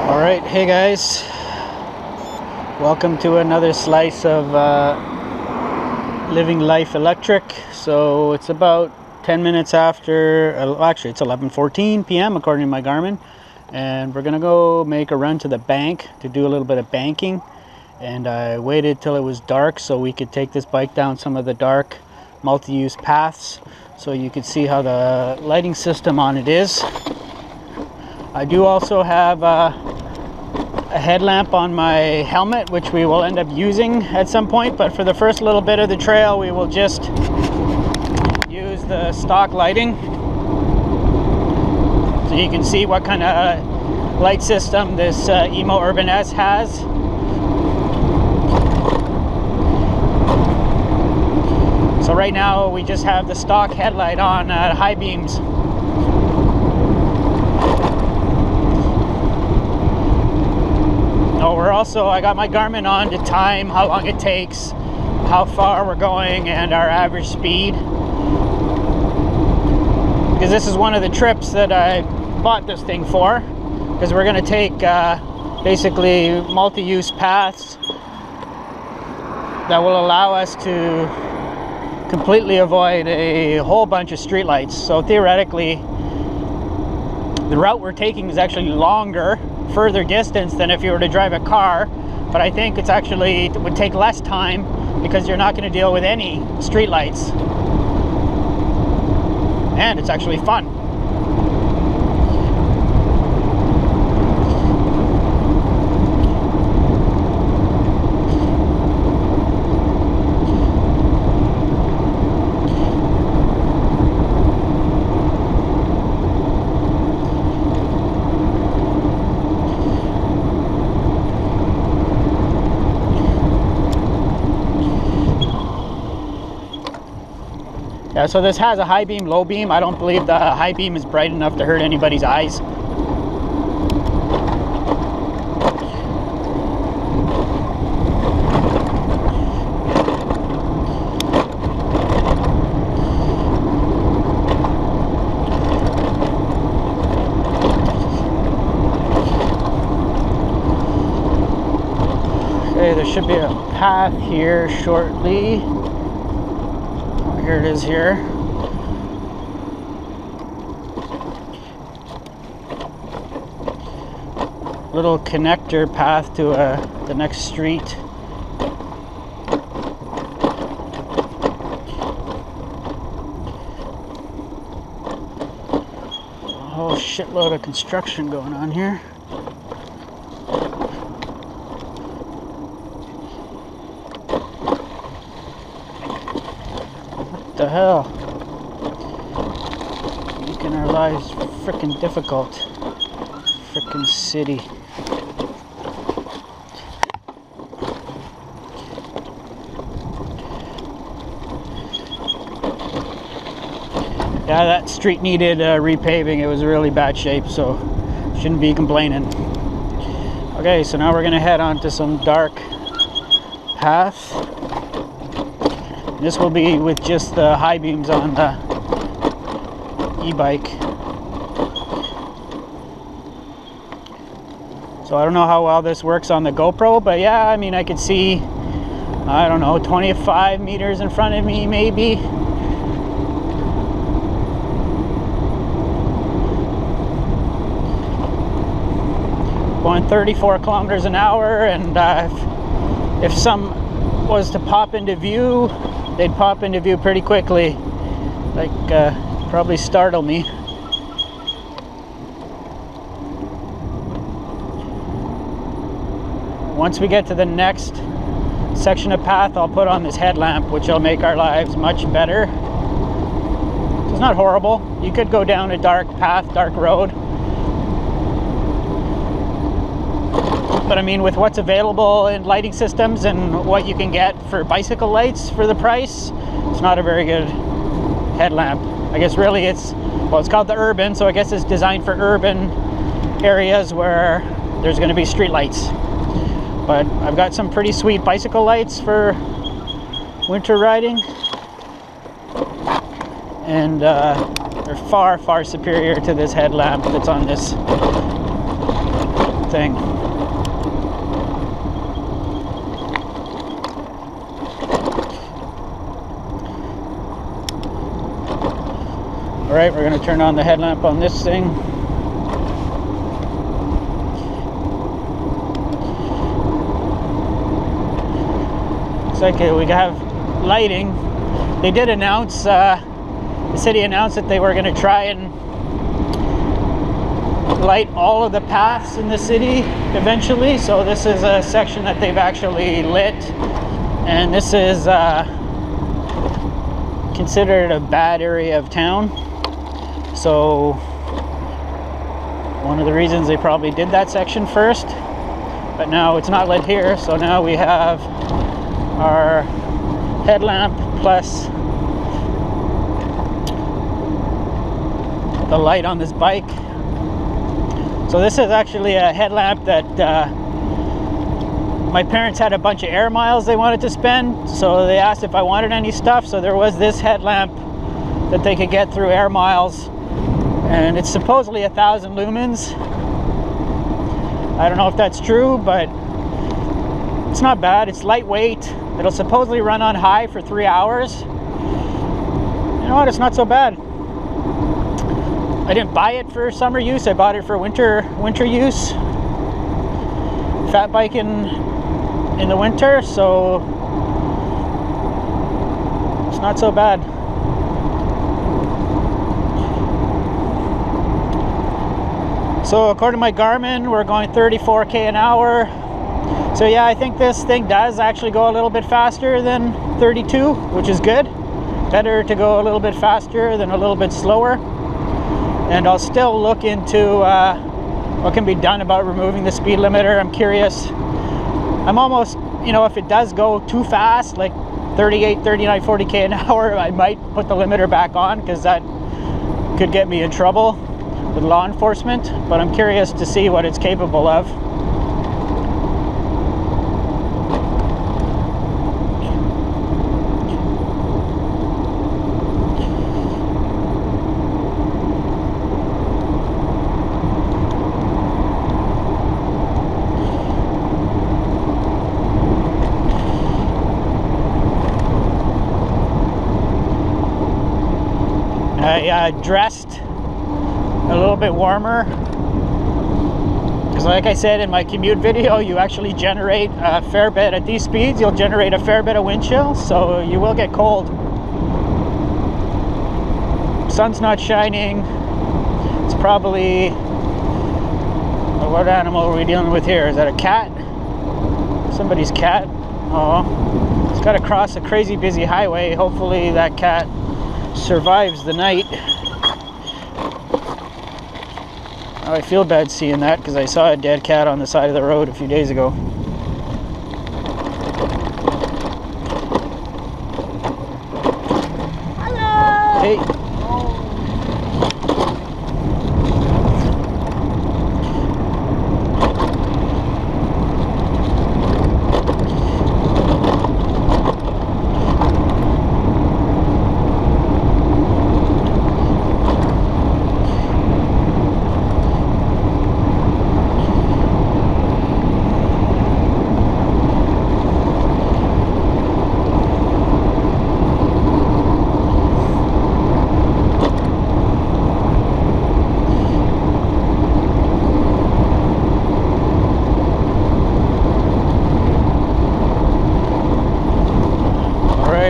All right, hey guys, welcome to another slice of Living Life Electric. So it's about 10 minutes after, actually it's 11:14 p.m. according to my Garmin, and we're gonna go make a run to the bank to do a little bit of banking. And I waited till it was dark so we could take this bike down some of the dark multi-use paths so you could see how the lighting system on it is. I do also have a headlamp on my helmet, which we will end up using at some point, but for the first little bit of the trail we will just use the stock lighting so you can see what kind of light system this Emmo Urban S has. So right now we just have the stock headlight on high beams. I got my Garmin on to time how long it takes, how far we're going, and our average speed. Because this is one of the trips that I bought this thing for. Because we're going to take basically multi-use paths that will allow us to completely avoid a whole bunch of streetlights. So theoretically, the route we're taking is actually longer, further distance than if you were to drive a car, but I think it would take less time because you're not going to deal with any streetlights, and it's actually fun. Yeah, so this has a high beam, low beam. I don't believe the high beam is bright enough to hurt anybody's eyes. Okay, there should be a path here shortly. Here it is here. Little connector path to the next street. A whole shitload of construction going on here. What the hell? Making our lives frickin' difficult. Frickin' city. Yeah, that street needed repaving. It was really bad shape, so shouldn't be complaining. Okay, so now we're gonna head on to some dark path. This will be with just the high beams on the e-bike. So I don't know how well this works on the GoPro, but yeah, I mean, I could see, I don't know, 25 meters in front of me, maybe. Going 34 kilometers an hour, and if some was to pop into view, they'd pop into view pretty quickly, like probably startle me. Once we get to the next section of path, I'll put on this headlamp, which will make our lives much better. It's not horrible. You could go down a dark path, dark road, but I mean, with what's available in lighting systems and what you can get for bicycle lights for the price, it's not a very good headlamp. I guess really it's called the Urban, so I guess it's designed for urban areas where there's going to be street lights. But I've got some pretty sweet bicycle lights for winter riding, and they're far, far superior to this headlamp that's on this thing. Alright, we're going to turn on the headlamp on this thing. Looks like we have lighting. They did announce, the city announced that they were going to try and light all of the paths in the city eventually. So this is a section that they've actually lit, and this is considered a bad area of town. So one of the reasons they probably did that section first, but now it's not lit here. So now we have our headlamp plus the light on this bike. So this is actually a headlamp that my parents had a bunch of air miles they wanted to spend, so they asked if I wanted any stuff. So there was this headlamp that they could get through air miles, and it's supposedly 1,000 lumens. I don't know if that's true, but it's not bad. It's lightweight. It'll supposedly run on high for 3 hours. You know what? It's not so bad. I didn't buy it for summer use. I bought it for winter use. Fat biking in the winter, so it's not so bad. So according to my Garmin, we're going 34k an hour. So yeah, I think this thing does actually go a little bit faster than 32, which is good. Better to go a little bit faster than a little bit slower. And I'll still look into what can be done about removing the speed limiter. I'm curious. I'm almost, you know, if it does go too fast, like 38, 39, 40k an hour, I might put the limiter back on, because that could get me in trouble with law enforcement. But I'm curious to see what it's capable of. I dressed a little bit warmer, because like I said in my commute video, you actually generate a fair bit at these speeds. You'll generate a fair bit of wind chill, so you will get cold. Sun's not shining. It's probably, what animal are we dealing with here? Is that a cat? Somebody's cat. Oh, it's got to cross a crazy busy highway. Hopefully that cat survives the night. Oh, I feel bad seeing that, because I saw a dead cat on the side of the road a few days ago. Hello! Hey.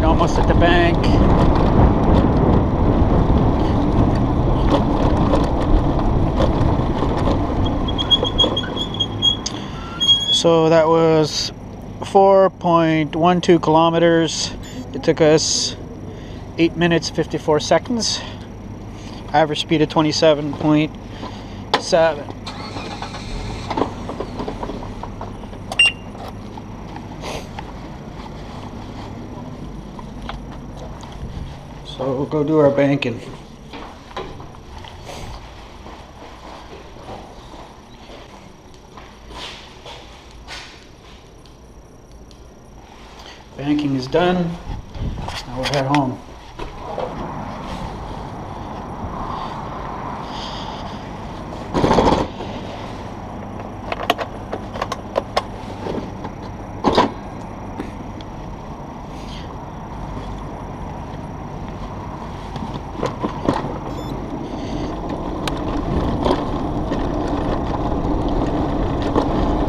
Almost at the bank. So that was 4.12 kilometers. It took us 8 minutes 54 seconds. Average speed of 27.7. So we'll go do our banking. Banking is done. Now we'll head home.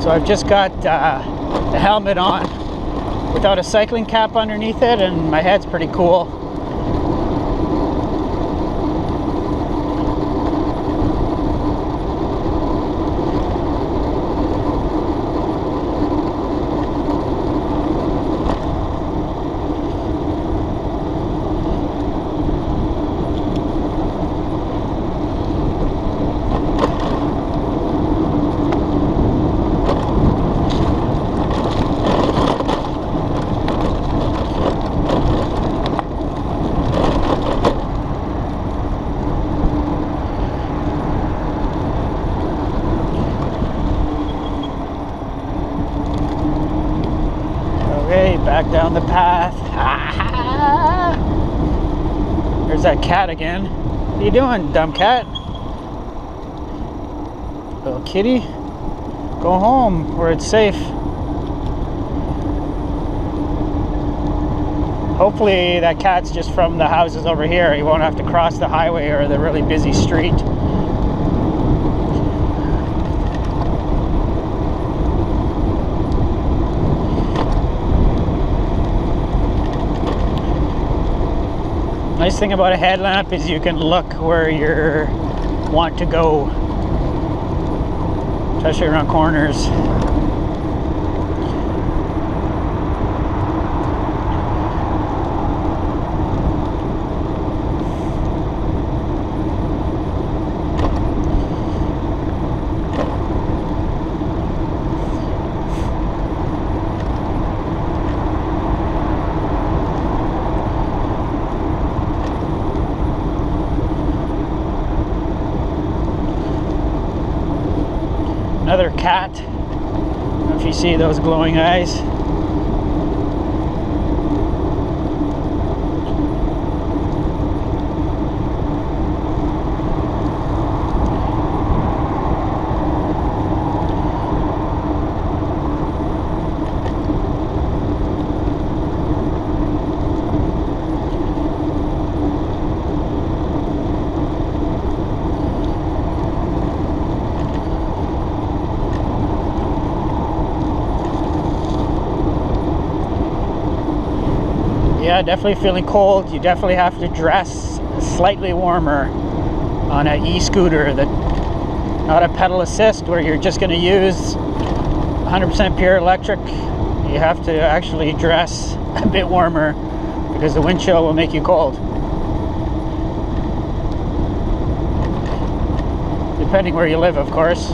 So I've just got the helmet on without a cycling cap underneath it, and my head's pretty cool. Back down the path. There's that cat again. What are you doing, dumb cat? Little kitty. Go home where it's safe. Hopefully that cat's just from the houses over here. He won't have to cross the highway or the really busy street. Nice thing about a headlamp is you can look where you want to go, especially around corners. Another cat. I don't know if you see those glowing eyes. Yeah, definitely feeling cold. You definitely have to dress slightly warmer on an e-scooter, not a pedal assist where you're just going to use 100% pure electric. You have to actually dress a bit warmer because the wind chill will make you cold. Depending where you live, of course.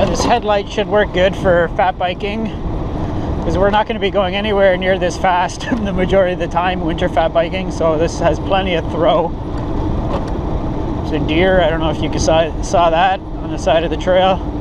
This headlight should work good for fat biking because we're not going to be going anywhere near this fast the majority of the time winter fat biking, so this has plenty of throw. There's a deer. I don't know if you saw that on the side of the trail.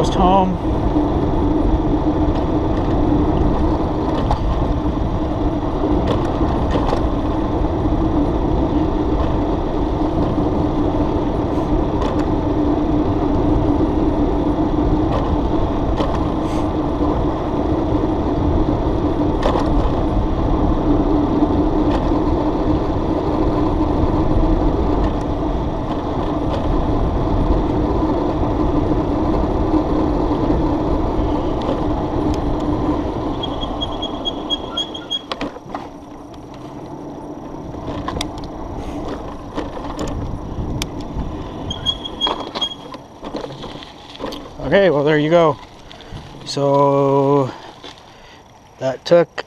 almost home. Okay, well there you go. So that took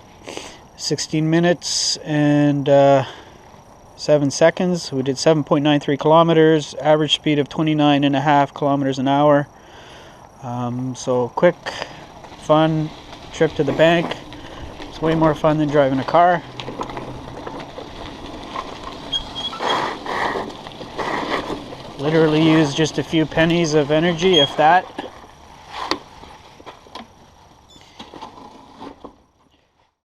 16 minutes and 7 seconds. We did 7.93 kilometers, average speed of 29.5 kilometers an hour. So quick, fun trip to the bank. It's way more fun than driving a car. Literally used just a few pennies of energy, if that.